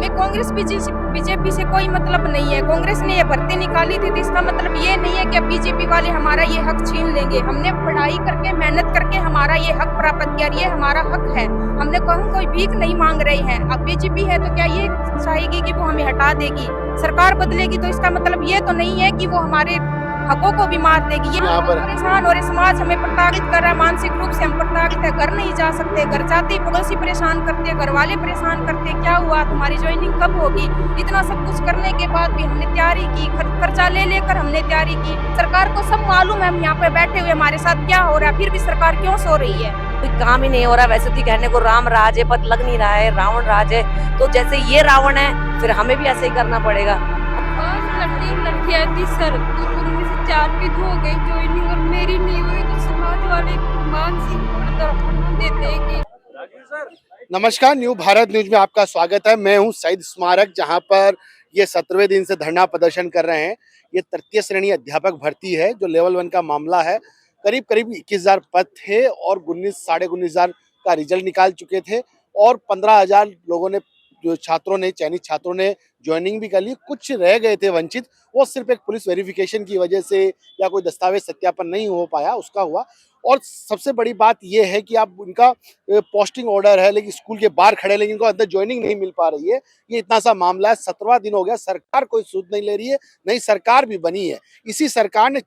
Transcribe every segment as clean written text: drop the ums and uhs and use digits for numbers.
हमें कांग्रेस बीजेपी से कोई मतलब नहीं है। कांग्रेस ने ये भर्ती निकाली थी तो इसका मतलब ये नहीं है कि अब बीजेपी वाले हमारा ये हक छीन लेंगे। हमने पढ़ाई करके मेहनत करके हमारा ये हक प्राप्त किया, ये हमारा हक है। हमने कहूँ कोई भीख नहीं मांग रही है। अब बीजेपी है तो क्या ये चाहेगी कि वो हमें हटा देगी? सरकार बदलेगी तो इसका मतलब ये तो नहीं है कि वो हमारे हकों को भी मार देगी। ये यहाँ पर परेशान और समाज हमें प्रताड़ित कर रहा है, मानसिक रूप से हम प्रताड़ित है। घर नहीं जा सकते, घर जाते ही पड़ोसी परेशान करते हैं, घर वाले परेशान करते हैं, क्या हुआ तुम्हारी ज्वाइनिंग कब होगी? इतना सब कुछ करने के बाद भी हमने तैयारी की, कर्जा ले लेकर हमने तैयारी की। सरकार को सब मालूम है हम यहाँ पे बैठे हुए हमारे साथ क्या हो रहा है, फिर भी सरकार क्यों सो रही है? कोई काम ही नहीं हो रहा। वैसे तो कहने को राम राज है, पर लग नहीं रहा है, रावण राज है। तो जैसे ये रावण है, फिर हमें भी ऐसे ही करना पड़ेगा। लड़कियां थी सर, तो उनमें से 4 की हो गई ज्वाइनिंग और मेरी नहीं हुई, तो समाज वाले मानसिक देते हैं कि नमस्कार, न्यू भारत न्यूज में आपका स्वागत है। मैं हूं सईद स्मारक, जहां पर ये 17वें दिन से धरना प्रदर्शन कर रहे हैं। ये तृतीय श्रेणी अध्यापक भर्ती है, जो लेवल 1 का मामला है। करीब करीब 21,000 पद थे और 19,000 का रिजल्ट निकाल चुके थे और 15,000 लोगों ने, जो छात्रों ने, चयनित छात्रों ने ज्वाइनिंग भी कर ली। कुछ रह गए थे वंचित, वो सिर्फ एक पुलिस वेरिफिकेशन की वजह से या कोई दस्तावेज सत्यापन नहीं हो पाया, उसका हुआ। और सबसे बड़ी बात यह है कि आप उनका पोस्टिंग ऑर्डर है, लेकिन स्कूल के बाहर खड़े, लेकिन उनको अंदर ज्वाइनिंग नहीं मिल पा रही है। ये इतना सा मामला है। 17वां दिन हो गया, सरकार कोई सूद नहीं ले रही है। नई सरकार भी बनी है। इसी सरकार ने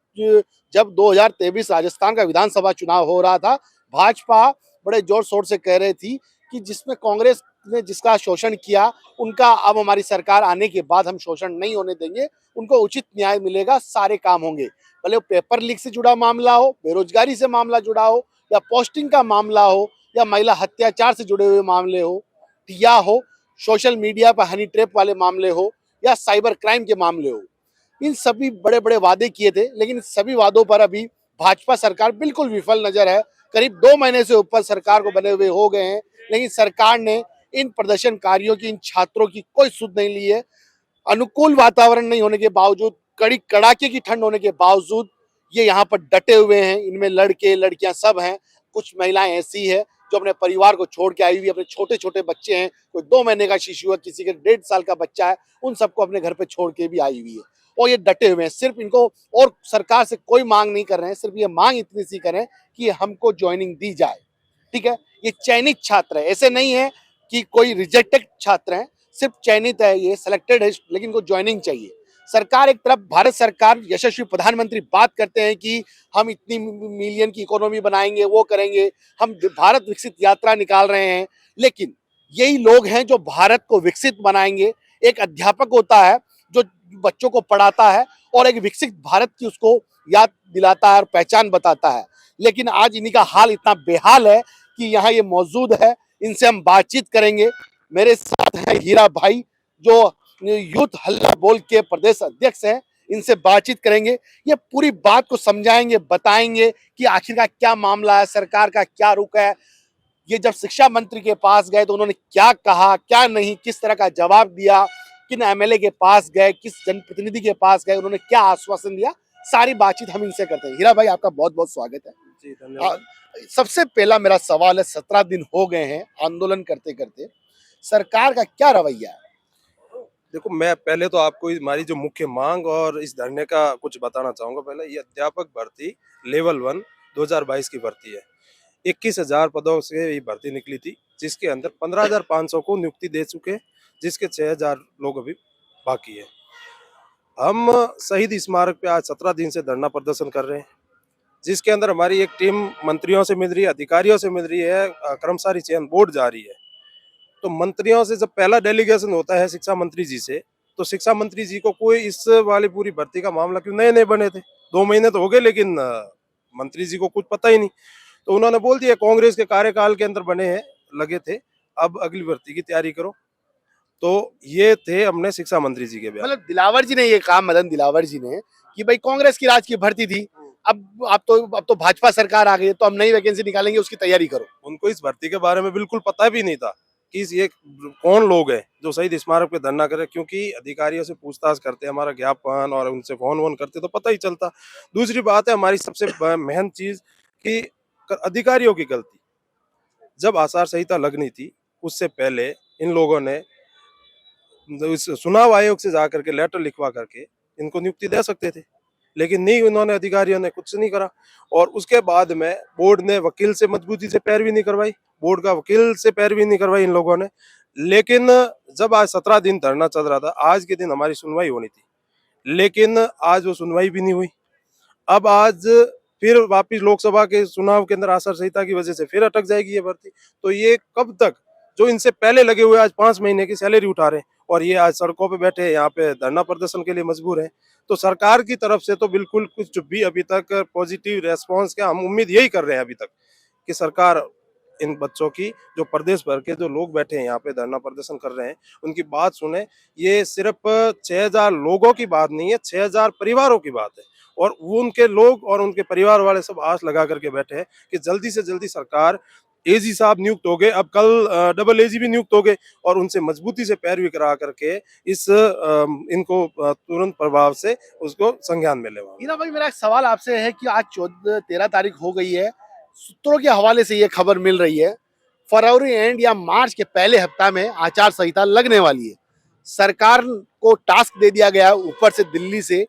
जब 2023 राजस्थान का विधानसभा चुनाव हो रहा था, भाजपा बड़े जोर शोर से कह रही थी कि जिसमें कांग्रेस ने जिसका शोषण किया, उनका अब हमारी सरकार आने के बाद हम शोषण नहीं होने देंगे, उनको उचित न्याय मिलेगा, सारे काम होंगे। भले वो पेपर लीक से जुड़ा मामला हो, बेरोजगारी से मामला जुड़ा हो, या पोस्टिंग का मामला हो, या महिला अत्याचार से जुड़े हुए मामले हो, या हो सोशल मीडिया पर हनी ट्रैप वाले मामले हो, या साइबर क्राइम के मामले हो। इन सभी बड़े बड़े वादे किए थे, लेकिन सभी वादों पर अभी भाजपा सरकार बिल्कुल विफल नजर है। करीब 2 महीने से ऊपर सरकार को बने हुए हो गए हैं, लेकिन सरकार ने इन प्रदर्शनकारियों की, इन छात्रों की कोई सुध नहीं ली है। अनुकूल वातावरण नहीं होने के बावजूद, कड़ी कड़ाके की ठंड होने के बावजूद ये यहाँ पर डटे हुए हैं। इनमें लड़के लड़कियां सब हैं। कुछ महिलाएं ऐसी है जो अपने परिवार को छोड़ के आई हुई, अपने छोटे छोटे बच्चे हैं, कोई 2 महीने का शिशु है, किसी के 1.5 साल का बच्चा है, उन सबको अपने घर पे छोड़ के भी आई हुई है। और ये डटे हुए हैं। सिर्फ इनको और सरकार से कोई मांग नहीं कर रहे हैं, सिर्फ ये मांग इतनी सी करें कि हमको ज्वाइनिंग दी जाए। ठीक है, ये चयनित छात्र है, ऐसे नहीं है कि कोई रिजेक्टेड छात्र हैं, सिर्फ चयनित है, ये सिलेक्टेड है, लेकिन इनको ज्वाइनिंग चाहिए। सरकार एक तरफ, भारत सरकार, यशस्वी प्रधानमंत्री बात करते हैं कि हम इतनी मिलियन की इकोनॉमी बनाएंगे, वो करेंगे, हम भारत विकसित यात्रा निकाल रहे हैं, लेकिन यही लोग हैं जो भारत को विकसित बनाएंगे। एक अध्यापक होता है जो बच्चों को पढ़ाता है और एक विकसित भारत की उसको याद दिलाता है और पहचान बताता है। लेकिन आज इन्हीं का हाल इतना बेहाल है कि यहाँ ये मौजूद है, इनसे हम बातचीत करेंगे। मेरे साथ है हीरा भाई, जो यूथ हल्ला बोल के प्रदेश अध्यक्ष हैं। इनसे बातचीत करेंगे, ये पूरी बात को समझाएंगे, बताएंगे कि आखिरकार क्या मामला है, सरकार का क्या रुख है। ये जब शिक्षा मंत्री के पास गए तो उन्होंने क्या कहा, क्या नहीं, किस तरह का जवाब दिया, किन एमएलए के पास गए, किस जनप्रतिनिधि के पास गए, उन्होंने क्या आश्वासन दिया, सारी बातचीत हम इनसे करते हैं। हीरा भाई, आपका बहुत बहुत स्वागत है। जी धन्यवाद। सबसे पहला मेरा सवाल है, 17 दिन हो गए हैं आंदोलन करते करते, सरकार का क्या रवैया है? देखो, मैं पहले तो आपको हमारी जो मुख्य मांग और इस धरने का कुछ बताना चाहूंगा। पहले ये अध्यापक भर्ती लेवल 1 2022 की भर्ती है। 21,000 पदों से ये भर्ती निकली थी, जिसके अंदर 15,500 को नियुक्ति दे चुके, जिसके 6,000 लोग अभी बाकी है। हम शहीद स्मारक पे आज 17 दिन से धरना प्रदर्शन कर रहे हैं, जिसके अंदर हमारी एक टीम मंत्रियों से मिल रही है, अधिकारियों से मिल रही है, कर्मचारी चयन बोर्ड जा रही है। तो मंत्रियों से जब पहला डेलीगेशन होता है शिक्षा मंत्री जी से, तो शिक्षा मंत्री जी को कोई इस वाली पूरी भर्ती का मामला, क्यों नए नए बने थे, 2 महीने तो हो गए, लेकिन मंत्री जी को कुछ पता ही नहीं। तो उन्होंने बोल दिया कांग्रेस के कार्यकाल के अंदर बने हैं, लगे थे, अब अगली भर्ती की तैयारी करो। तो ये थे हमने शिक्षा मंत्री जी के बयान। मतलब दिलावर जी ने ये कहा, मदन दिलावर जी ने, कि भाई कांग्रेस की राज की भर्ती थी, अब तो भाजपा सरकार आ गई है, तो हम नई वैकेंसी निकालेंगे, उसकी तैयारी करो। उनको इस भर्ती के बारे में बिल्कुल पता भी नहीं था कि ये कौन लोग हैं जो शहीद स्मारक पे धरना करे, क्योंकि अधिकारियों से पूछताछ करते, हमारा ज्ञापन और उनसे फोन वोन करते तो पता ही चलता। दूसरी बात है, हमारी सबसे मेहनत चीज कि अधिकारियों की गलती। जब आचार संहिता लगनी थी, उससे पहले इन लोगों ने इस चुनाव आयोग से जाकर के लेटर लिखवा करके इनको नियुक्ति दे सकते थे, लेकिन नहीं, उन्होंने अधिकारियों ने कुछ नहीं करा। और उसके बाद में बोर्ड ने वकील से मजबूती से पैरवी नहीं करवाई, बोर्ड का वकील से पैरवी नहीं करवाई इन लोगों ने। लेकिन जब आज 17 दिन धरना चल रहा था, आज के दिन हमारी सुनवाई होनी थी, लेकिन आज वो सुनवाई भी नहीं हुई। अब आज फिर वापिस लोकसभा के चुनाव के अंदर आचार संहिता की वजह से फिर अटक जाएगी ये भर्ती। तो ये कब तक, जो इनसे पहले लगे हुए आज 5 महीने की सैलरी उठा रहे हैं और ये आज सड़कों पे बैठे हैं, यहाँ पे धरना प्रदर्शन के लिए मजबूर हैं। तो सरकार की तरफ से तो बिल्कुल कुछ भी अभी तक पॉजिटिव रेस्पॉन्स का हम उम्मीद यही कर रहे हैं अभी तक कि सरकार इन बच्चों की, जो प्रदेश भर के जो लोग बैठे हैं यहाँ पे धरना प्रदर्शन कर रहे हैं, उनकी बात सुने। ये सिर्फ 6000 लोगों की बात नहीं है, 6000 परिवारों की बात है। और वो उनके लोग और उनके परिवार वाले सब आस लगा करके बैठे हैं कि जल्दी से जल्दी सरकार, एजी साहब नियुक्त हो गए, अब कल डबल एजी भी नियुक्त हो गए, और उनसे मजबूती से पैरवी करा करके इस इनको तुरंत प्रभाव से उसको संज्ञान में लेवा। हीना भाई, मेरा एक सवाल आपसे है कि आज 13 तारीख हो गई है, सूत्रों के हवाले से ये खबर मिल रही है फरवरी एंड या मार्च के पहले हफ्ता में आचार संहिता लगने वाली है। सरकार को टास्क दे दिया गया ऊपर से, दिल्ली से,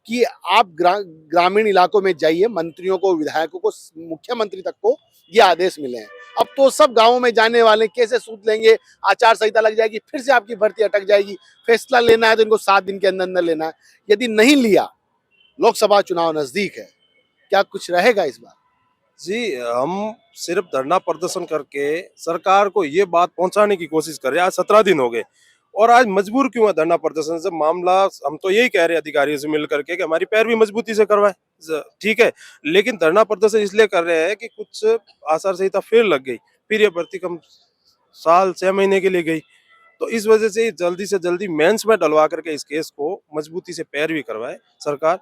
कि आप ग्रामीण इलाकों में जाइए, मंत्रियों को, विधायकों को, मुख्यमंत्री तक को ये आदेश मिले हैं। अब तो सब गांवों में जाने वाले कैसे सूद लेंगे, आचार संहिता लग जाएगी, फिर से आपकी भर्ती अटक जाएगी। फैसला लेना है तो इनको 7 दिन के अंदर अंदर लेना है। यदि नहीं लिया, लोकसभा चुनाव नजदीक है, क्या कुछ रहेगा इस बार? जी, हम सिर्फ धरना प्रदर्शन करके सरकार को ये बात पहुंचाने की कोशिश कर रहे हैं। आज 17 दिन हो गए और आज मजबूर क्यों है धरना प्रदर्शन से? मामला हम तो यही कह रहे हैं अधिकारियों से मिल करके कि हमारी पैरवी मजबूती से करवाए, ठीक है, लेकिन धरना प्रदर्शन इसलिए कर रहे हैं कि कुछ आचार संहिता फिर लग गई, फिर ये भर्ती कम साल 6 महीने के लिए गई। तो इस वजह से जल्दी से जल्दी मेंस में डलवा करके इस केस को मजबूती से पैरवी करवाए सरकार,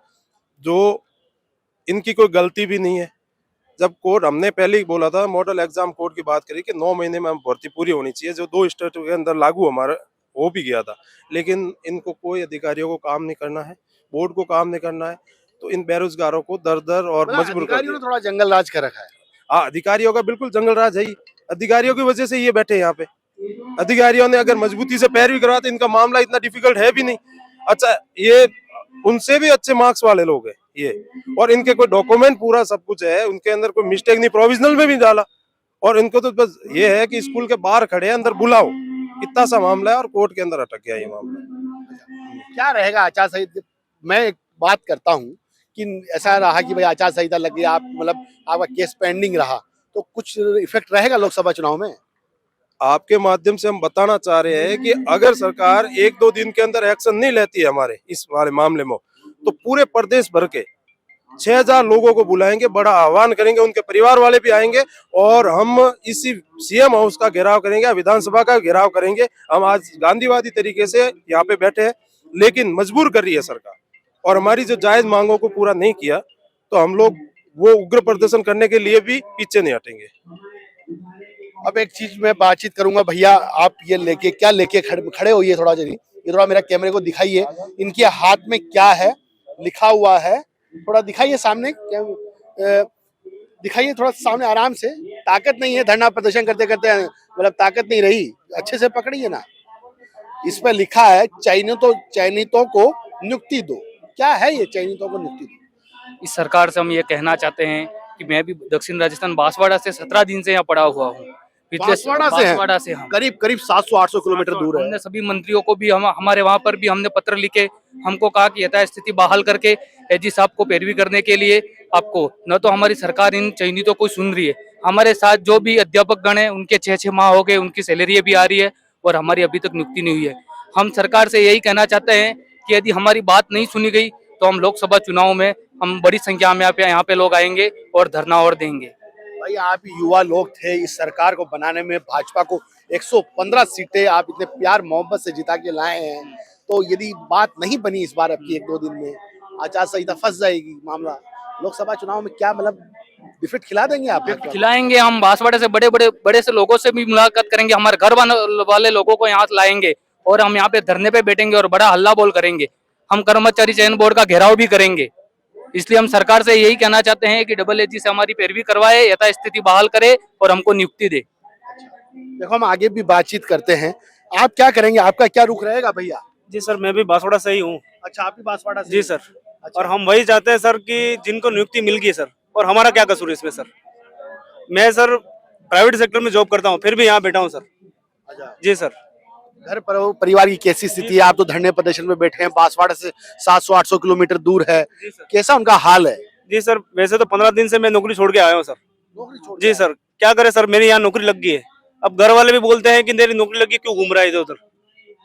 जो इनकी कोई गलती भी नहीं है। जब कोर्ट, हमने पहले ही बोला था, मॉडल एग्जाम कोर्ट की बात करी कि 9 महीने में हम भर्ती पूरी होनी चाहिए, जो 2 स्टेट के अंदर लागू हमारा हो भी गया था। लेकिन इनको कोई अधिकारियों को काम नहीं करना है, बोर्ड को काम नहीं करना है, तो इन बेरोजगारों को दर दर और मजबूर कर अधिकारियों ने थोड़ा जंगल राज कर रखा है। हाँ, अधिकारियों का बिल्कुल जंगल राज है ही, अधिकारियों की वजह से ये बैठे यहाँ पे। अधिकारियों ने अगर मजबूती से पैरवी करवा तो इनका मामला इतना डिफिकल्ट है भी नहीं। अच्छा, ये उनसे भी अच्छे मार्क्स वाले लोग हैं ये, और इनके कोई डॉक्यूमेंट पूरा सब कुछ है, उनके अंदर कोई मिस्टेक नहीं, प्रोविजनल में भी डाला, और इनको तो बस ये है कि स्कूल के बाहर खड़े हैं, अंदर बुलाओ, इतना सा मामला है और कोर्ट के अंदर अटक गया ये मामला। क्या रहेगा आचार संहिता? मैं एक बात करता हूँ कि ऐसा रहा कि भाई आचार संहिता लग गई, आप मतलब आपका केस पेंडिंग रहा, तो कुछ इफेक्ट रहेगा लोकसभा चुनाव में? आपके माध्यम से हम बताना चाह रहे हैं कि अगर सरकार 1-2 दिन के अंदर एक्शन नहीं लेती है हमारे इस वाले मामले में, तो पूरे प्रदेश भर के 6000 लोगों को बुलाएंगे, बड़ा आह्वान करेंगे, उनके परिवार वाले भी आएंगे, और हम इसी सीएम हाउस का घेराव करेंगे, विधानसभा का घेराव करेंगे। हम आज गांधीवादी तरीके से यहाँ पे बैठे हैं, लेकिन मजबूर कर रही है सरकार, और हमारी जो जायज मांगों को पूरा नहीं किया तो हम लोग वो उग्र प्रदर्शन करने के लिए भी पीछे नहीं हटेंगे। अब एक चीज मैं बातचीत करूंगा, भैया आप ये लेके क्या लेके खड़े होइए, थोड़ा जल्दी ये थोड़ा मेरा कैमरे को दिखाइए, इनके हाथ में क्या है लिखा हुआ है, थोड़ा दिखाइए सामने, दिखाइए थोड़ा सामने आराम से। ताकत नहीं है धरना प्रदर्शन करते करते, मतलब ताकत नहीं रही, अच्छे से पकड़िए ना। इस पर लिखा है चयनितों को नियुक्ति दो। क्या है ये चयनितों को नियुक्ति दो? इस सरकार से हम ये कहना चाहते हैं कि मैं भी दक्षिण राजस्थान बांसवाड़ा से 17 दिन से यहाँ पड़ा हुआ हूँ। बांसवाड़ा से हाँ। करीब 700-800 किलोमीटर दूर है। हमने सभी मंत्रियों को भी, हमारे वहाँ पर भी हमने पत्र लिखे, हमको कहा कि यथास्थिति बहाल करके एजी साहब को पैरवी करने के लिए आपको, न तो हमारी सरकार इन चयनितों को सुन रही है। हमारे साथ जो भी अध्यापक गण है, उनके 6-6 माह हो गए, उनकी सैलरी भी आ रही है और हमारी अभी तक नियुक्ति नहीं हुई है। हम सरकार से यही कहना चाहते हैं कि यदि हमारी बात नहीं सुनी गई तो हम लोकसभा चुनाव में हम बड़ी संख्या में यहाँ पे लोग आएंगे और धरना और देंगे। भाई आप युवा लोग थे, इस सरकार को बनाने में भाजपा को 115 सीटें आप इतने प्यार मोहब्बत से जिता के लाए हैं, तो यदि बात नहीं बनी इस बार आपकी 1-2 दिन में, आचार संहिता फंस जाएगी, मामला लोकसभा चुनाव में क्या मतलब डिफेक्ट खिला देंगे आप? खिलाएंगे। हम बांसवाड़े से बड़े से लोगों से भी मुलाकात करेंगे, हमारे घर वाले लोगों को यहाँ लाएंगे और हम यहाँ पे धरने पे बैठेंगे और बड़ा हल्ला बोल करेंगे। हम कर्मचारी चयन बोर्ड का घेराव भी करेंगे। इसलिए हम सरकार से यही कहना चाहते हैं कि डबल एजी से हमारी पैरवी करवाए, यथास्थिति बहाल करे और हमको नियुक्ति दे। देखो हम आगे भी बातचीत करते हैं। आप क्या करेंगे, आपका क्या रुख रहेगा भैया? जी सर, मैं भी बांसवाड़ा से ही हूँ। अच्छा, आप भी बांसवाड़ा से? जी सर। अच्छा। और हम वही चाहते हैं सर कि जिनको नियुक्ति मिल गई सर, और हमारा क्या कसूर है इसमें सर। मैं सर प्राइवेट सेक्टर में जॉब करता हूँ, फिर भी यहाँ बैठा हूँ सर। अच्छा, जी सर। घर पर परिवार की कैसी स्थिति है? आप तो धरने प्रदर्शन में बैठे हैं, बांसवाड़ा से 700-800 किलोमीटर दूर है, जी सर। कैसा उनका हाल है? जी सर, वैसे तो 15 दिन से मैं नौकरी छोड़ के आया हूँ सर। नौकरी छोड़ जी सर, क्या करे सर, मेरी यहाँ नौकरी लग गई है। अब घर वाले भी बोलते हैं कि तेरी नौकरी लगी, क्यों घूम रहा है इधर उधर।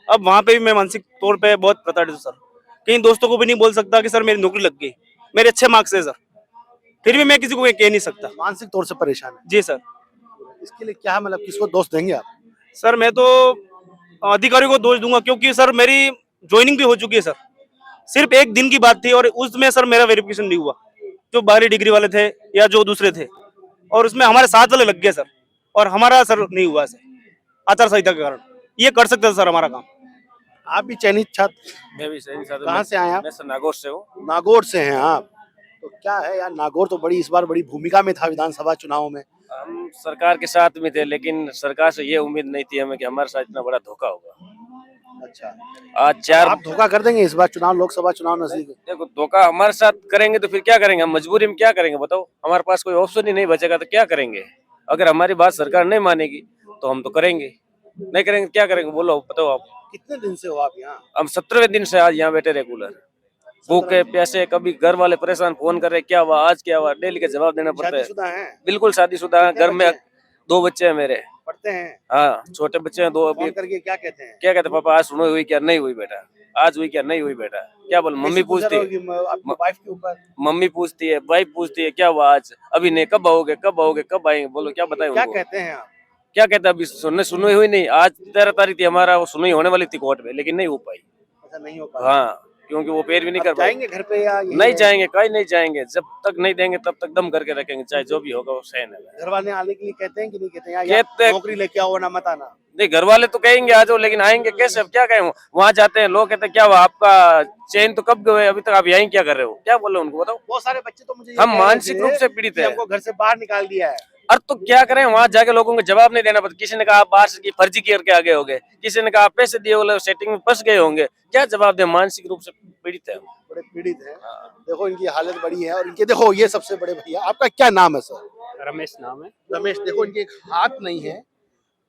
अब वहाँ पे भी मैं मानसिक तौर पे बहुत प्रताड़ित हूँ सर। कहीं दोस्तों को भी नहीं बोल सकता कि सर मेरी नौकरी लग गई, मेरे अच्छे मार्क्स है सर, फिर भी मैं किसी को कह नहीं सकता। मानसिक तौर से परेशान है। जी सर। इसके लिए क्या मतलब किसको दोष देंगे आप? सर मैं तो अधिकारियों को दोष दूंगा, क्योंकि सर मेरी ज्वाइनिंग भी हो चुकी है सर। सिर्फ एक दिन की बात थी और उसमें सर मेरा वेरिफिकेशन नहीं हुआ, जो बाहरी डिग्री वाले थे या जो दूसरे थे, और उसमें हमारे 7 वाले लग गए सर, और हमारा सर नहीं हुआ सर, आचार संहिता के कारण। ये कर सकते थे सर हमारा काम। आप भी चयनित छात्र? मैं भी सही साधु। कहाँ से आए आप? मैं सर नागौर से हूँ। नागौर से हैं आप? तो क्या है यार, नागौर तो इस बार बड़ी भूमिका में था विधानसभा चुनाव में। हम सरकार के साथ में थे, लेकिन सरकार से ये उम्मीद नहीं थी हमें कि हमारे साथ इतना बड़ा धोखा होगा। अच्छा, आज 4 आप धोखा कर देंगे इस बार चुनाव, लोकसभा चुनाव नजदीक है। देखो, धोखा हमारे साथ करेंगे तो फिर क्या करेंगे? हम मजबूरी में क्या करेंगे बताओ? हमारे पास कोई ऑप्शन ही नहीं बचेगा तो क्या करेंगे? अगर हमारी बात सरकार नहीं मानेगी तो हम तो करेंगे, नहीं करेंगे क्या करेंगे बोलो, बताओ आप। कितने दिन से हो आप यहाँ? हम 17वें दिन से आज यहाँ बैठे रेगुलर, भूखे प्यासे, कभी घर वाले परेशान, फोन कर रहे क्या हुआ आज, क्या हुआ, डेली का जवाब देना पड़ता है। शादीशुदा हैं? बिल्कुल शादीशुदा है, घर में 2 बच्चे हैं मेरे। पढ़ते हैं? हाँ, छोटे बच्चे हैं 2 अभी। फोन करके क्या कहते हैं? क्या कहते पापा, आज सुनो हुई क्या, नहीं हुई बेटा, आज हुई क्या, नहीं हुई बेटा, क्या बोल। मम्मी पूछती है, आपकी वाइफ के ऊपर? मम्मी पूछती है, वाइफ पूछती है क्या हुआ आज, अभी नहीं, कब आओगे, कब आओगे, कब आएंगे, बोलो क्या बताए क्या उनको। कहते हैं आप? क्या कहते हैं, अभी सुनी हुई नहीं। आज 13 तारीख थी हमारा, वो सुनवाई होने वाली थी कोर्ट में, लेकिन नहीं हो पाई। ऐसा नहीं हो पाया? हाँ, क्योंकि वो पैर भी नहीं कर पाए। जाएंगे घर पे या नहीं जाएंगे, कहीं नहीं जाएंगे, जब तक नहीं देंगे तब तक दम करके रखेंगे, चाहे जो भी होगा वो सहन है। घर वाले आने के लिए कहते हैं कि नहीं कहते हैं? कहते हैं। नौकरी लेके आओ ना मत आना। नहीं, घर वाले तो कहेंगे आ जाओ, लेकिन आएंगे कैसे? अब क्या कहें, वहाँ जाते हैं लोग कहते हैं क्या हुआ आपका चैन तो कब गए, अभी तक आप यहीं क्या कर रहे हो, क्या बोले उनको बताओ। बहुत सारे बच्चे तो मुझे ये हम कह रहे मानसिक थे रूप से पीड़ित कि है। हमको घर से बाहर निकाल दिया है। और तो क्या करें, वहाँ जाके लोगों को जवाब नहीं देना पड़ता। किसी ने कहा आप बाहर से की फर्जी करके आगे होंगे, किसी ने कहा आप पैसे दिए बोले सेटिंग में फंस गए होंगे, क्या जवाब दे। मानसिक रूप से पीड़ित है, बड़े पीड़ित हैं। देखो इनकी हालत बड़ी है, और इनके देखो ये सबसे बड़े भैया, आपका क्या नाम है सर? रमेश नाम है। रमेश, देखो इनके एक हाथ नहीं है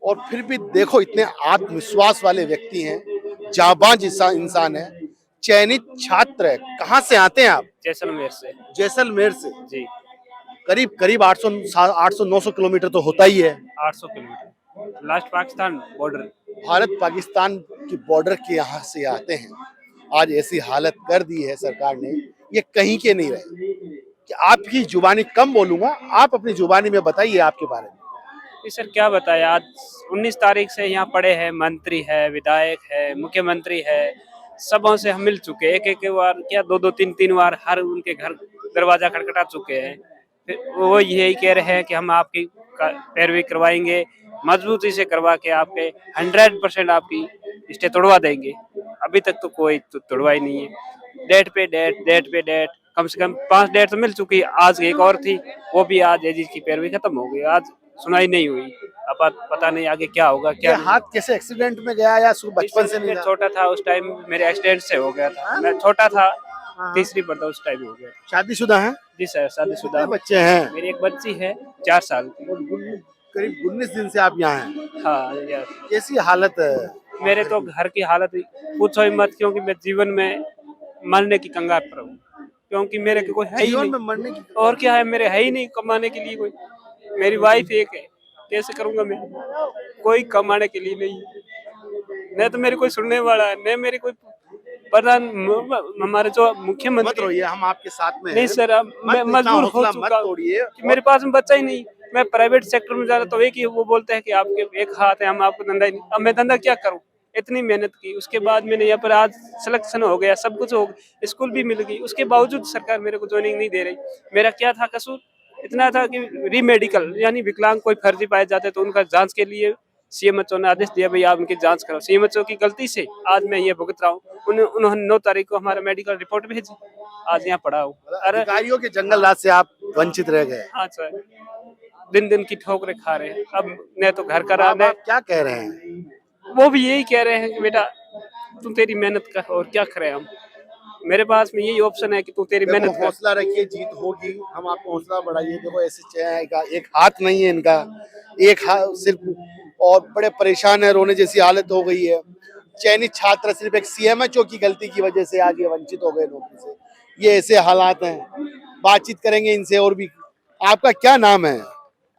और फिर भी देखो इतने आत्मविश्वास वाले व्यक्ति हैं, जाबाज इंसान है, चयनित छात्र है। कहाँ से आते हैं आप? जैसलमेर से। जैसलमेर से? जी। करीब 800-900 किलोमीटर तो होता ही है। 800 kilometre, last Pakistan border. Bharat Pakistan की बॉर्डर के यहाँ से आते हैं। आज ऐसी हालत कर दी है सरकार ने, ये कहीं के नहीं रहे। कि आपकी जुबानी कम बोलूंगा, आप अपनी जुबानी में बताइए आपके बारे में। जी सर, क्या बताया, आज 19 तारीख से यहाँ पड़े हैं, मंत्री है, विधायक है, मुख्यमंत्री है, सबों से हम मिल चुके, एक बार क्या 2-2 3-3 बार हर उनके घर दरवाजा खटखटा चुके हैं। फिर वो यही कह रहे हैं कि हम आपकी पैरवी करवाएंगे, मजबूती से करवा के आपके 100% आपकी स्टे तोड़वा देंगे। अभी तक तो कोई तोड़वाई नहीं है। डेट पे डेट, कम से कम 5 डेट तो मिल चुकी है। आज एक और थी, वो भी आज एजी की पैरवी खत्म हो गई, आज सुनाई नहीं हुई। अब पता नहीं आगे क्या होगा। क्या हाथ कैसे एक्सीडेंट में गया या बचपन से नहीं? छोटा था उस टाइम, मेरे एक्सीडेंट से हो गया था। मैं छोटा था, तीसरी पर था उस टाइम हो गया। शादीशुदा हैं? जी सर, शादीशुदा। बच्चे हैं? मेरी एक बच्ची है 4 साल की। करीब 19 दिन से आप यहाँ हैं? हाँ यार। कैसी हालत है? मेरे तो घर की हालत पूछो ही मत, क्योंकि मैं जीवन में मरने की कंगाल पर हूँ, क्योंकि मेरे कोई है ही जीवन नहीं। में मरने की? और क्या है, मेरे है ही नहीं कमाने के लिए कोई। मेरी वाइफ एक है, कैसे करूंगा मैं? कोई कमाने के लिए नहीं, न तो मेरी कोई सुनने वाला है, न मेरी कोई प्रधान, हमारे जो मुख्यमंत्री। मत रोइए, हम आपके साथ में नहीं सर, अब मैं मजबूर हो चुका हूँ कि मेरे पास में बच्चा ही नहीं। मैं प्राइवेट सेक्टर में जा रहा तो एक ही वो बोलते हैं कि आपके एक हाथ है, हम आपको धंधा ही नहीं। अब मैं धंधा क्या करूँ? इतनी मेहनत की, उसके बाद मैंने यहाँ पर आज सिलेक्शन हो गया, सब कुछ हो गया, स्कूल भी मिल गई, उसके बावजूद सरकार मेरे को ज्वाइनिंग नहीं दे रही। मेरा क्या था कसूर? इतना था कि रीमेडिकल यानी विकलांग कोई फर्जी पाए जाते तो उनका जांच के लिए सीएमएचओ ने आदेश दिया, भाई आप उनकी जांच करो। सीएमएचओ की गलती से आज मैं ये भुगत रहा हूँ। उन्होंने 9 तारीख को हमारा मेडिकल रिपोर्ट भेजी, आज यहाँ पड़ा हूँ। अरे अधिकारियों के जंगल राज से आप वंचित रह गए। हाँ सर, दिन दिन की ठोकरें खा रहे हैं। अब न तो घर का रहा, आप क्या कह रहे हैं? वो भी यही कह रहे हैं कि बेटा तू तेरी मेहनत कर, और क्या करें हम। मेरे पास में यही ऑप्शन है कि तू तेरी देखो, मेहनत कर। हौसला रखिए, जीत होगी। हम आपको हौसला बढ़ाइए। देखो ऐसे एक हाथ नहीं है इनका, एक हाथ सिर्फ, और बड़े परेशान है, रोने जैसी हालत हो गई है। चयनित छात्र सिर्फ एक सीएमएचओ की गलती की वजह से आज ये वंचित हो गए नौकरी से। ये ऐसे हालात हैं। बातचीत करेंगे इनसे और भी। आपका क्या नाम है?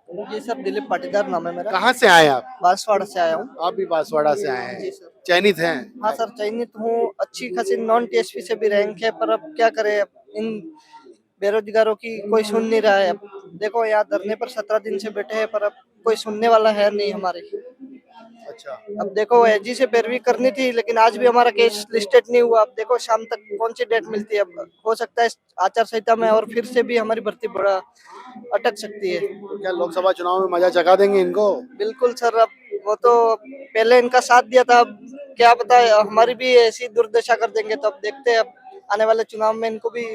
जी सर, दिलीप पाटीदार नाम है मेरा। कहाँ से आए आप? बांसवाड़ा से आया हूँ। आप भी बांसवाड़ा से आए जी हैं? सर। चयनित हैं? हाँ सर, चयनित हूँ। अच्छी खासी नॉन टीएसपी से भी रैंक है, पर अब क्या करें, अब इन बेरोजगारों की कोई सुन नहीं रहा है। अब देखो यहाँ धरने पर 17 दिन से बैठे हैं, पर अब कोई सुनने वाला है नहीं हमारे। अच्छा, अब देखो एजी से पैरवी करनी थी, लेकिन आज भी हमारा केस लिस्टेड नहीं हुआ। अब देखो शाम तक कौन सी डेट मिलती है। अब हो सकता है आचार संहिता में और फिर से भी हमारी भर्ती बड़ा अटक सकती है। तो क्या लोकसभा चुनाव में मजा चखा देंगे इनको? बिल्कुल सर, अब वो तो पहले इनका साथ दिया था, अब क्या पता हमारी भी ऐसी दुर्दशा कर देंगे। तो अब देखते हैं, अब आने वाले चुनाव में इनको भी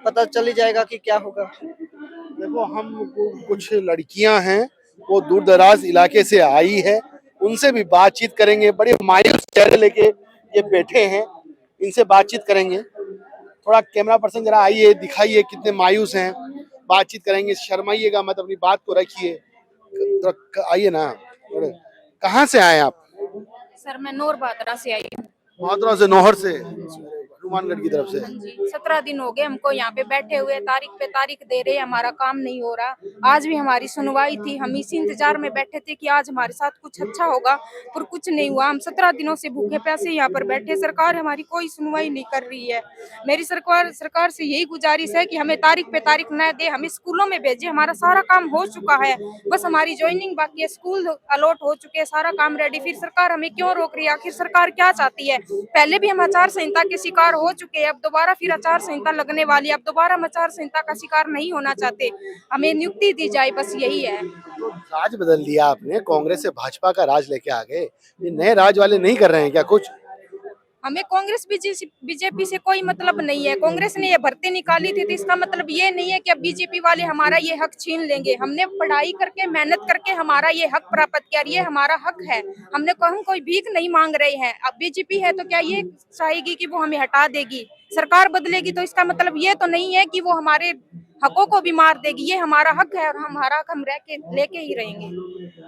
पता चल ही जाएगा कि क्या होगा। देखो, हम कुछ लड़कियां हैं, वो दूर दराज इलाके से आई है, उनसे भी बातचीत करेंगे। बड़े मायूस चेहरे लेके ये बैठे हैं, इनसे बातचीत करेंगे। थोड़ा कैमरा पर्सन जरा आइए, दिखाइए कितने मायूस हैं। बातचीत करेंगे, शर्माइएगा मत, अपनी बात को रखिए। आइए ना। कहाँ से आए आप? सर मैं नूर बादरा से आई हूँ। माधुरा से, नौहर से, हनुमानगढ़ की तरफ से। 17 दिन हो गए हमको यहाँ पे बैठे हुए, तारीख पे तारीख दे रहे, हमारा काम नहीं हो रहा। आज भी हमारी सुनवाई थी, हम इसी इंतजार में बैठे थे कि आज हमारे साथ कुछ अच्छा होगा, पर कुछ नहीं हुआ। हम 17 दिनों से भूखे प्यासे यहाँ पर बैठे, सरकार हमारी कोई सुनवाई नहीं कर रही है। मेरी सरकार से यही गुजारिश है कि हमें तारीख पे तारीख न दे, हमें स्कूलों में भेजे। हमारा सारा काम हो चुका है, बस हमारी ज्वाइनिंग बाकी है, स्कूल अलॉट हो चुके हैं, सारा काम रेडी। फिर सरकार हमें क्यों रोक रही है? आखिर सरकार क्या चाहती है? पहले भी हम आचार संहिता के शिकार हो चुके हैं, अब दोबारा फिर आचार संहिता लगने वाली है। अब दोबारा हम आचार संहिता का शिकार नहीं होना चाहते, हमें नियुक्ति दी जाए, बस यही है। तो राज बदल दिया आपने, कांग्रेस से भाजपा का राज लेके आ गए। ये नए राज वाले नहीं कर रहे हैं क्या कुछ? हमें कांग्रेस बीजेपी से कोई मतलब नहीं है। कांग्रेस ने ये भर्ती निकाली थी, तो इसका मतलब ये नहीं है कि अब बीजेपी वाले हमारा ये हक छीन लेंगे। हमने पढ़ाई करके, मेहनत करके हमारा ये हक प्राप्त किया, ये हमारा हक है। हम कोई भीख नहीं मांग रहे हैं। अब बीजेपी है तो क्या ये चाहेगी कि वो हमें हटा देगी? सरकार बदलेगी तो इसका मतलब ये तो नहीं है कि वो हमारे हकों को भी मार देगी। ये हमारा हक है और हमारा हक हम लेके ही रहेंगे।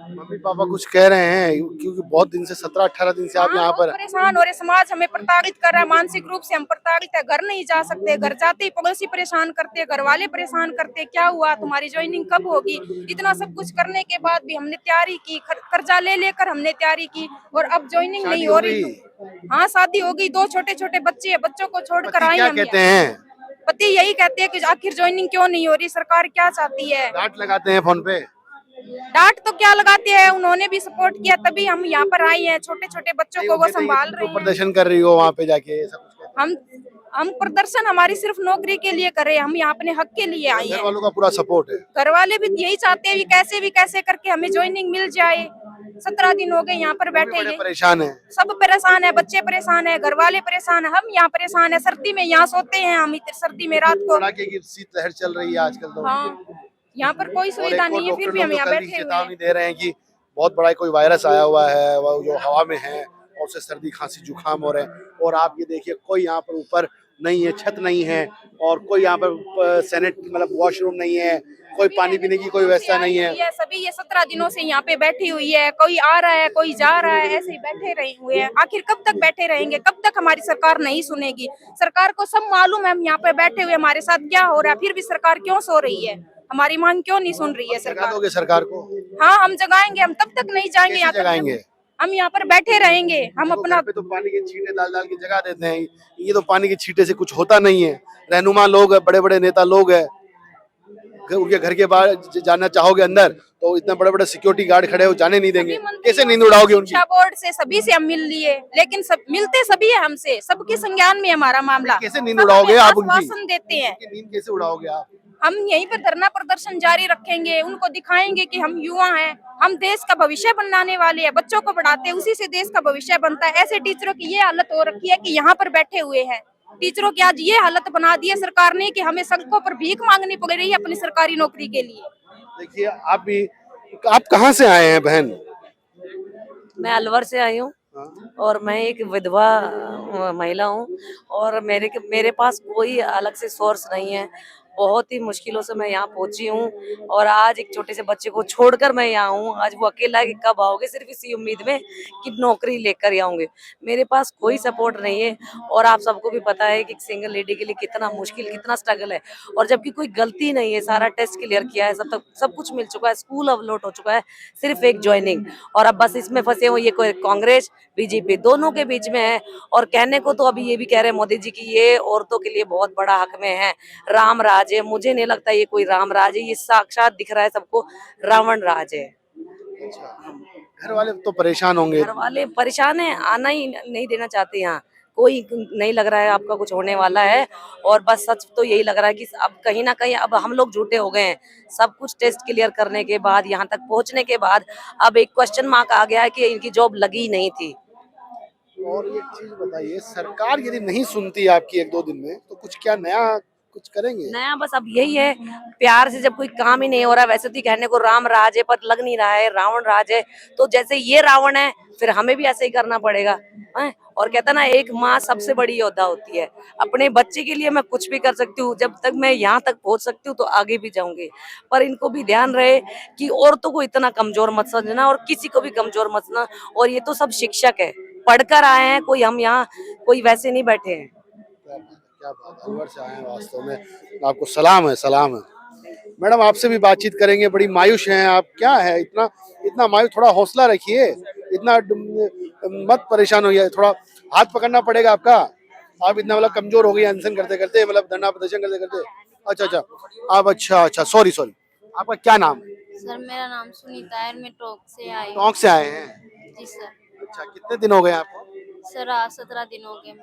मम्मी पापा कुछ कह रहे हैं, क्योंकि बहुत दिन से 17-18 दिन से आप यहाँ पर परेशान हो रहे। समाज हमें प्रताड़ित कर रहा है, मानसिक रूप से हम प्रताड़ित है। घर नहीं जा सकते, घर जाते ही पड़ोसी परेशान करते, घर वाले परेशान करते, क्या हुआ, तुम्हारी ज्वाइनिंग कब होगी? इतना सब कुछ करने के बाद भी हमने तैयारी की, कर्जा ले लेकर हमने तैयारी की, और अब ज्वाइनिंग नहीं हो रही। हाँ, शादी हो गई, 2 छोटे-छोटे बच्चे हैं, बच्चों को छोड़कर आई। क्या कहते हैं? पति यही कहते हैं कि आखिर ज्वाइनिंग क्यों नहीं हो रही, सरकार क्या चाहती है? डांट लगाते हैं फोन पे। डांट तो क्या लगाते हैं, उन्होंने भी सपोर्ट किया तभी हम यहाँ पर आए हैं। छोटे छोटे बच्चों को वो संभाल रहे हैं। प्रदर्शन कर रही हो वहाँ पे जाके? हम प्रदर्शन हमारी सिर्फ नौकरी के लिए कर रहे हैं, हम यहाँ अपने हक के लिए आए हैं। घर वालों का पूरा सपोर्ट है। घर वाले भी यही चाहते हैं कि कैसे करके हमें ज्वाइनिंग मिल जाए। 17 दिन हो गए यहाँ पर बैठे हैं, परेशान है, सब परेशान है, बच्चे परेशान है, घर वाले परेशान है, हम यहाँ परेशान है। सर्दी में यहाँ सोते हैं हम, सर्दी में रात को। शीतलहर चल रही है आजकल तो। हाँ, यहाँ पर कोई सुविधा नहीं है, फिर भी हम यहाँ बैठे हुए हैं। चेतावनी दे रहे हैं कि बहुत बड़ा कोई वायरस आया हुआ है, वो जो हवा में है, और उससे सर्दी खांसी जुकाम हो रहे हैं। और आप ये देखिए, कोई यहाँ पर ऊपर नहीं है, छत नहीं है, और कोई यहाँ पर मतलब वॉशरूम नहीं है, कोई पानी पीने की कोई व्यवस्था नहीं है। सभी ये 17 दिनों से यहाँ पे बैठी हुई है, कोई आ रहा है, कोई जा रहा है, ऐसे ही बैठे रहे हुए हैं। आखिर कब तक बैठे रहेंगे? कब तक हमारी सरकार नहीं सुनेगी? सरकार को सब मालूम है हम यहाँ पे बैठे हुए, हमारे साथ क्या हो रहा है, फिर भी सरकार क्यों सो रही है? हमारी मांग क्यों नहीं सुन रही है सरकार? सरकार को हाँ, हम जगाएंगे, हम तब तक नहीं जाएंगे यहाँ जगाएंगे। हम यहाँ पर बैठे रहेंगे। हम अपना पे तो पानी की छींटे डाल के जगा देते हैं, ये तो पानी की छींटे से कुछ होता नहीं है। रहनुमा लोग है, बड़े बड़े नेता लोग है, उनके घर के बाहर जाना चाहोगे अंदर तो इतने बड़े बड़े सिक्योरिटी गार्ड खड़े हो, जाने नहीं देंगे। कैसे नींद उड़ाओगे उनकी? शिक्षा बोर्ड से सभी से हम मिल लिए, लेकिन मिलते सभी है हमसे, सबके संज्ञान में हमारा मामला। कैसे नींद उड़ाओगे आप उनकी? आश्वासन देते हैं, नींद कैसे उड़ाओगे आप? हम यहीं पर धरना प्रदर्शन जारी रखेंगे, उनको दिखाएंगे कि हम युवा हैं, हम देश का भविष्य बनाने वाले हैं, बच्चों को पढ़ाते हैं, उसी से देश का भविष्य बनता है। ऐसे टीचरों की ये हालत हो रखी है कि यहाँ पर बैठे हुए हैं। टीचरों की आज ये हालत बना दी है सरकार ने कि हमें सड़कों पर भीख मांगनी पड़ रही है अपनी सरकारी नौकरी के लिए। देखिए, आप कहाँ से आए हैं बहन? मैं अलवर से आई हूँ। हाँ। और मैं एक विधवा महिला हूँ और मेरे पास कोई अलग से सोर्स नहीं है। बहुत ही मुश्किलों से मैं यहाँ पहुंची हूँ और आज एक छोटे से बच्चे को छोड़कर मैं यहाँ हूँ। आज वो अकेला है कि कब आओगे, सिर्फ इसी उम्मीद में कि नौकरी लेकर ही आऊंगे। मेरे पास कोई सपोर्ट नहीं है और आप सबको भी पता है कि सिंगल लेडी के लिए कितना मुश्किल, कितना स्ट्रगल है। और जबकि कोई गलती नहीं है, सारा टेस्ट क्लियर किया है, सब कुछ मिल चुका है, स्कूल अपलोड हो चुका है, सिर्फ एक ज्वाइनिंग। और अब बस इसमें फंसे हुए ये कोई कांग्रेस बीजेपी दोनों के बीच में है। और कहने को तो अभी ये भी कह रहे हैं मोदी जी की ये औरतों के लिए बहुत बड़ा हक में है, राम राज है। मुझे नहीं लगता ये कोई राम राज है, ये साक्षात दिख रहा है सबको रावण राज है। अच्छा, घर वाले तो परेशान होंगे। घर वाले परेशान है, आना ही नहीं देना चाहते यहाँ। कोई नहीं लग रहा है आपका कुछ होने वाला है। और बस सच तो यही लग रहा है कि अब कहीं ना कहीं अब हम लोग झूठे हो गए हैं। सब कुछ टेस्ट क्लियर करने के बाद, यहाँ तक पहुँचने के बाद अब एक क्वेश्चन मार्क आ गया है कि इनकी जॉब लगी नहीं थी। और एक चीज बताइए, सरकार यदि नहीं सुनती आपकी एक दो दिन में, तो कुछ क्या नया कुछ करेंगे? नया बस अब यही है, प्यार से जब कोई काम ही नहीं हो रहा, वैसे तो कहने को राम राज है पर लग नहीं रहा है, रावण राज है। तो जैसे ये रावण है, फिर हमें भी ऐसे ही करना पड़ेगा है? और कहता ना, एक माँ सबसे बड़ी योद्धा होती है। अपने बच्चे के लिए मैं कुछ भी कर सकती हूँ, जब तक मैं यहाँ तक पहुँच सकती हूँ तो आगे भी जाऊंगी। पर इनको भी ध्यान रहे कि औरतों को इतना कमजोर मत समझना और किसी को भी कमजोर मत समझना। और ये तो सब शिक्षक है, पढ़कर आए हैं, कोई हम यहाँ कोई वैसे नहीं बैठे हैं। क्या बात, अलवर से आए हैं वास्तव में। आपको सलाम है, सलाम है। मैडम, आपसे भी बातचीत करेंगे। बड़ी मायूस हैं आप, क्या है इतना इतना मायूस? थोड़ा हौसला रखिए, इतना मत परेशान होइए, थोड़ा हाथ पकड़ना पड़ेगा आपका। आप इतना मतलब कमजोर हो गई अनशन करते करते, मतलब धरना प्रदर्शन करते करते। अच्छा, आप अच्छा, सॉरी। आपका क्या नाम है? सर मेरा नाम सुनीता है, मैं टोंक से आई हूँ। टोंक से आए हैं? जी सर। अच्छा, कितने दिन हो गए आपको? सर आज 17 दिन हो गए।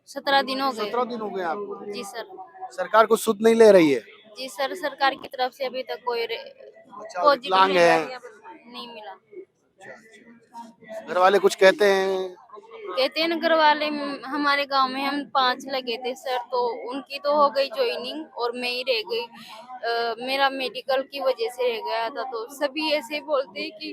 17 दिन हो गए। 17 दिन हो गए आपको? जी सर। सरकार कुछ सुध नहीं ले रही है? जी सर, सरकार की तरफ से अभी तक कोई अच्छा, पॉजिटिव विकलांग है। नहीं मिला। घर वाले कुछ कहते हैं? कहते हैं घर वाले, हमारे गांव में हम 5 लगे थे सर, तो उनकी तो हो गई ज्वाइनिंग और मैं ही रह गई। मेरा मेडिकल की वजह से रह गया था। तो सभी ऐसे बोलते हैं कि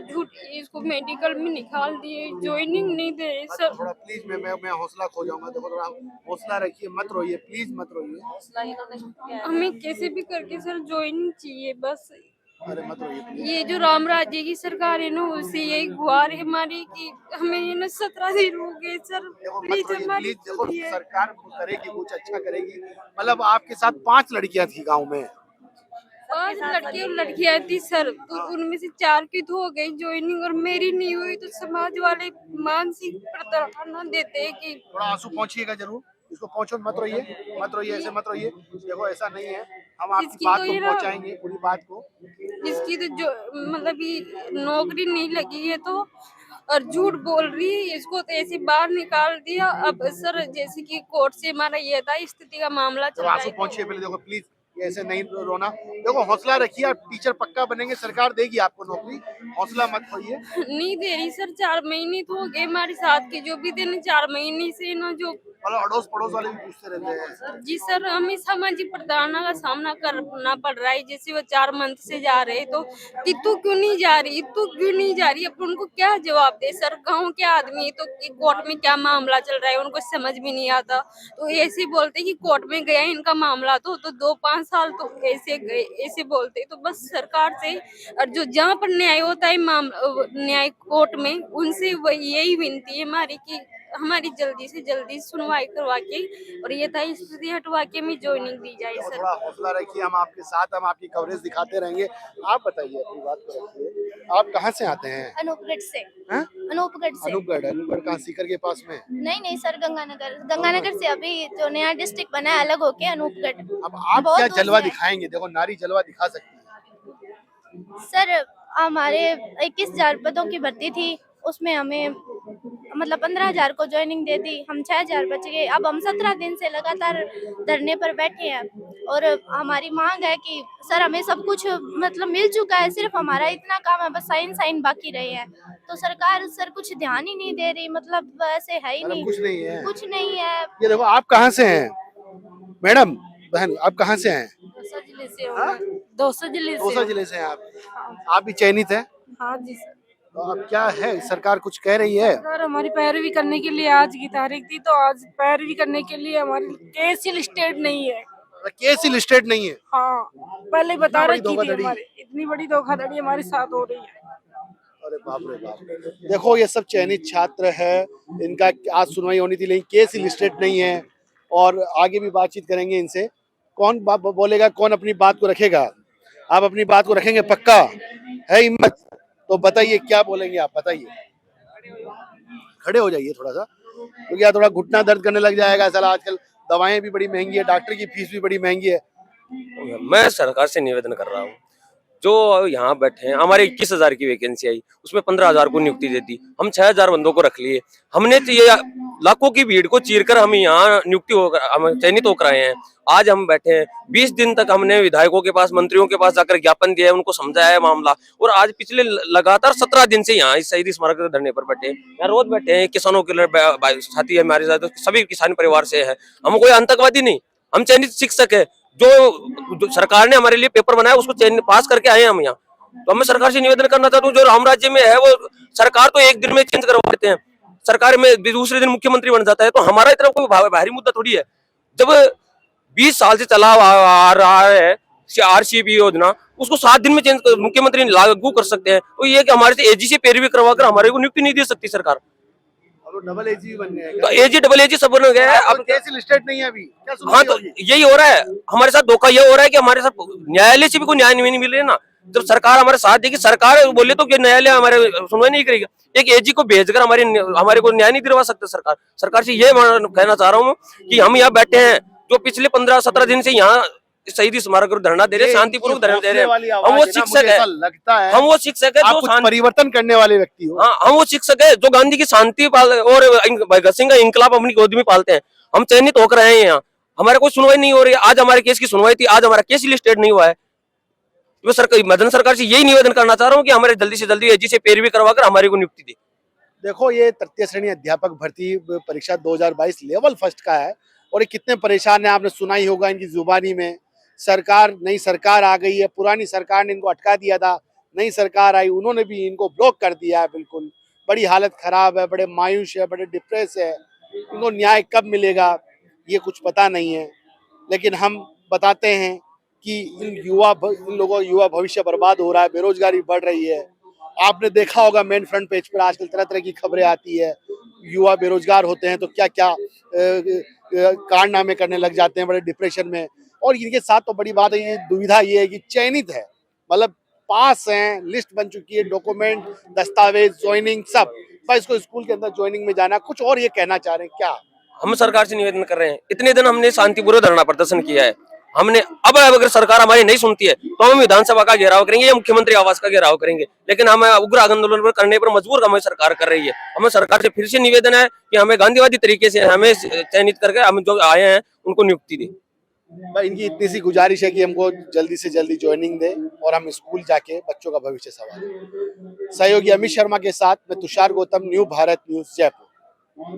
झूठ, इसको मेडिकल में निकाल दिए, ज्वाइनिंग नहीं दे रहे सर। थोड़ा प्लीज, मैं हौसला खो जाऊंगा। देखो, थोड़ा हौसला रखिए, मत रोइए, प्लीज मत रोइए। हमें कैसे भी करके सर ज्वाइनिंग चाहिए बस। अरे मत रोइए प्लीज। ये जो राम राज्य की सरकार है ना, उससे यही गुहार है हमारी कि हमें ये ना 17 दिन हो गए सर, देखो मत प्लीज रोइए, हमारी प्लीज। देखो, सुनिए। सरकार करेगी, कुछ अच्छा करेगी। मतलब आपके साथ 5 लड़कियां थी गांव में? 5 लड़के और लड़कियां थी सर, तो उनमें से 4 की तो हो गई ज्वाइनिंग और मेरी नहीं हुई। तो समाज वाले मानसिक प्रताड़ना देते हैं कि थोड़ा आंसू पहुंचिएगा जरूर, इसको पहुंचो, मत रोइए, ऐसे मत रोइए। देखो ऐसा नहीं है, हम आपकी इसकी बात तो को ये ना- पहुंचाएंगे, पूरी बात को। इसकी तो जो मतलब ये नौकरी नहीं लगी है तो, और झूठ बोल रही है, इसको तो ऐसे बाहर निकाल दिया। अब सर जैसे कि कोर्ट से हमारा ये था, स्थिति का मामला चल तो रहा आंसू है। पहुंचिए पहले। देखो प्लीज, ऐसे नहीं रोना। देखो हौसला रखिए, आप टीचर पक्का बनेंगे, सरकार देगी आपको नौकरी, हौसला मत खोइए। नहीं दे रही सर, 4 महीने तो हो गए हमारे साथ के जो भी थे ना, 4 महीने से ना जो मतलब अड़ोस पड़ोस वाले भी पूछते रहते हैं। जी सर, हमें सामाजिक प्रताड़ना का सामना करना पड़ रहा है। जैसे वो 4 मंथ से जा रहे तो कि तू क्यों नहीं जा रही, तू क्यों नहीं जा रही। अब उनको क्या जवाब दे सर, गांव के आदमी तो कि कोर्ट में क्या मामला चल रहा है उनको समझ भी नहीं आता। तो ऐसे बोलते कि कोर्ट में गया इनका मामला तो 2-5 साल तो ऐसे गए, ऐसे बोलते। तो बस सरकार से और जो जहाँ पर न्याय होता है न्याय कोर्ट में, उनसे वही यही विनती है हमारी कि हमारी जल्दी से जल्दी सुनवाई करवा के और ये था स्थिति हटवा के हमें ज्वाइनिंग दी जाए देखो सर। थोड़ा हौसला रखिए, हम आपके साथ, हम आपकी कवरेज दिखाते रहेंगे। आप बताइए, अपनी बात को रखिए। आप कहाँ से आते हैं? अनूपगढ़ से। हैं? अनूपगढ़ से। अनूपगढ़ कहाँ, सीकर के पास में? नहीं सर, गंगानगर से अभी जो नया डिस्ट्रिक्ट बना है अलग होके अनूपगढ़। अब आप बहुत क्या दूर जलवा से है। दिखाएंगे? देखो नारी जलवा दिखा सकती है। सर हमारे 21,000 पदों की भर्ती थी, उसमें हमें मतलब 15,000 को ज्वाइनिंग दे दी, हम 6,000 बच गए। अब हम 17 दिन से लगातार धरने पर बैठे हैं और हमारी मांग है कि सर हमें सब कुछ मतलब मिल चुका है, सिर्फ हमारा इतना काम है, बस साइन बाकी रहे हैं। तो सरकार सर कुछ ध्यान ही नहीं दे रही, मतलब ऐसे है ही मतलब नहीं, कुछ नहीं है। कुछ नहीं है। ये देखो, आप कहाँ से हैं मैडम? बहन, आप कहाँ से हैं? दौसा जिले से हाँ? दौसा जिले दौसा से। जिले से हैं आप भी चयनित हैं? हाँ जी सर। तो अब क्या है, सरकार कुछ कह रही है? सर हमारी पैरवी करने के लिए आज की तारीख थी, तो आज पैरवी करने के लिए हमारी केस लिस्टेड नहीं है। केस ही लिस्टेड नहीं है। हाँ, पहले ही बता बड़ी रखी थी धोखाधड़ी। हमारी, इतनी बड़ी धोखाधड़ी हमारे साथ हो रही है। अरे बाप रे बाप। देखो ये सब चयनित छात्र है, इनका आज सुनवाई होनी थी लेकिन केस ही लिस्टेड नहीं है। और आगे भी बातचीत करेंगे इनसे। कौन बात बोलेगा, कौन अपनी बात को रखेगा? आप अपनी बात को रखेंगे पक्का? है हिम्मत? तो बताइए क्या बोलेंगे आप, बताइए। खड़े हो जाइए थोड़ा सा, क्योंकि यार थोड़ा घुटना दर्द करने लग जाएगा। साला आजकल दवाएं भी बड़ी महंगी है, डॉक्टर की फीस भी बड़ी महंगी है। मैं सरकार से निवेदन कर रहा हूँ, जो यहाँ बैठे हैं, हमारे 21,000 की वैकेंसी आई, उसमें 15,000 को नियुक्ति देती, हम 6,000 बंदों को रख लिए। हमने तो ये लाखों की भीड़ को चीरकर हम यहाँ नियुक्ति होकर हम चयनित होकर आए हैं। आज हम बैठे हैं, 20 दिन तक हमने विधायकों के पास, मंत्रियों के पास जाकर ज्ञापन दिया है, उनको समझाया है मामला, और आज पिछले लगातार 17 दिन से यहाँ इस शहीद स्मारक धरने पर बैठे हैं। यहाँ रोज बैठे हैं, किसानों के साथी है हमारे साथ, सभी किसान परिवार से है। हम कोई आतंकवादी नहीं, हम चयनित शिक्षक है। जो सरकार ने हमारे लिए पेपर बनाया उसको चयन पास करके आए हैं हम यहाँ। तो मैं सरकार से निवेदन करना चाहता हूँ, जो राम राज्य में है वो सरकार तो एक दिन में चेंज करवा देते हैं, सरकार में दूसरे दिन मुख्यमंत्री बन जाता है। तो हमारा इतना कोई बाहरी मुद्दा थोड़ी है। जब 20 साल से चला आ रहा है RCP योजना, उसको 7 दिन में चेंज मुख्यमंत्री लागू कर सकते हैं। तो ये कि हमारे से AG से पैरवी करवा कर हमारे को नियुक्ति नहीं दे सकती सरकार। डबल AG बन गया, तो AG डबल AG सब बन गया है। अब केस लिस्टेड नहीं है अभी, क्या सुनवाई हाँ, तो होगी? यही हो रहा है हमारे साथ। धोखा ये हो रहा है कि हमारे साथ न्यायालय से भी कोई न्याय नहीं मिल रहा है ना। जब सरकार हमारे साथ देगी, सरकार बोले तो कि न्यायालय हमारे सुनवाई नहीं करेगा। एक AG को भेजकर हमारे को न्याय नहीं दिलवा सकते सरकार। सरकार से ये कहना चाह रहा हूँ कि हम यहाँ बैठे हैं, जो पिछले 15-17 दिन से यहाँ शहीद स्मारक पर धरना दे रहे हैं, शांतिपूर्वक धरना दे रहे हैं। हम वो शिक्षक है, लगता है हम वो शिक्षक है आप जो कुछ परिवर्तन करने वाले व्यक्ति हो। हाँ, हम वो शिक्षक है जो गांधी की शांति और भगत सिंह का इंकलाब अपनी गोद में पालते हैं। हम चयनित होकर आए हैं यहाँ, हमारे कोई सुनवाई नहीं हो रही है। आज हमारे केस की सुनवाई थी, आज हमारा केस लिस्टेड नहीं हुआ है। तो मदन सरकार से यही निवेदन करना चाह रहा हूँ कि हमारे जल्दी से जल्दी AG से पैरवी करवाकर हमारे को नियुक्ति दे। देखो ये तृतीय श्रेणी अध्यापक भर्ती परीक्षा 2022 लेवल फर्स्ट का है, और ये कितने परेशान है आपने सुना ही होगा इनकी जुबानी में। सरकार, नई सरकार आ गई है, पुरानी सरकार ने इनको अटका दिया था, नई सरकार आई, उन्होंने भी इनको ब्लॉक कर दिया है। बिल्कुल बड़ी हालत खराब है, बड़े मायूस है, बड़े डिप्रेस है। इनको न्याय कब मिलेगा ये कुछ पता नहीं है। लेकिन हम बताते हैं कि इन लोगों युवा भविष्य बर्बाद हो रहा है, बेरोजगारी बढ़ रही है। आपने देखा होगा मेन फ्रंट पेज पर आजकल तरह तरह की खबरें आती है। युवा बेरोजगार होते हैं तो क्या क्या कारनामे करने लग जाते हैं, बड़े डिप्रेशन में। और इनके साथ तो बड़ी बात है, ये दुविधा ये है कि चयनित है, मतलब पास हैं, लिस्ट बन चुकी है, डॉक्यूमेंट, दस्तावेज, ज्वाइनिंग सब, बस इसको स्कूल के अंदर ज्वाइनिंग में जाना। कुछ और ये कहना चाह रहे हैं क्या? हम सरकार से निवेदन कर रहे हैं, इतने दिन हमने शांतिपूर्वक धरना प्रदर्शन किया है। हमने अब अगर सरकार हमारी नहीं सुनती है तो हम विधानसभा का घेराव करेंगे या मुख्यमंत्री आवास का घेराव करेंगे। लेकिन हम उग्र आंदोलन करने पर मजबूर हमें सरकार कर रही है। हमें सरकार से फिर से निवेदन है कि हमें गांधीवादी तरीके से हमें चयनित करके हम जो आए हैं उनको नियुक्ति दे। इनकी इतनी सी गुजारिश है कि हमको जल्दी से जल्दी ज्वाइनिंग दे और हम स्कूल जाके बच्चों का भविष्य संभालें। सहयोगी अमित शर्मा के साथ मैं तुषार गौतम, न्यू भारत न्यूज, जयपुर।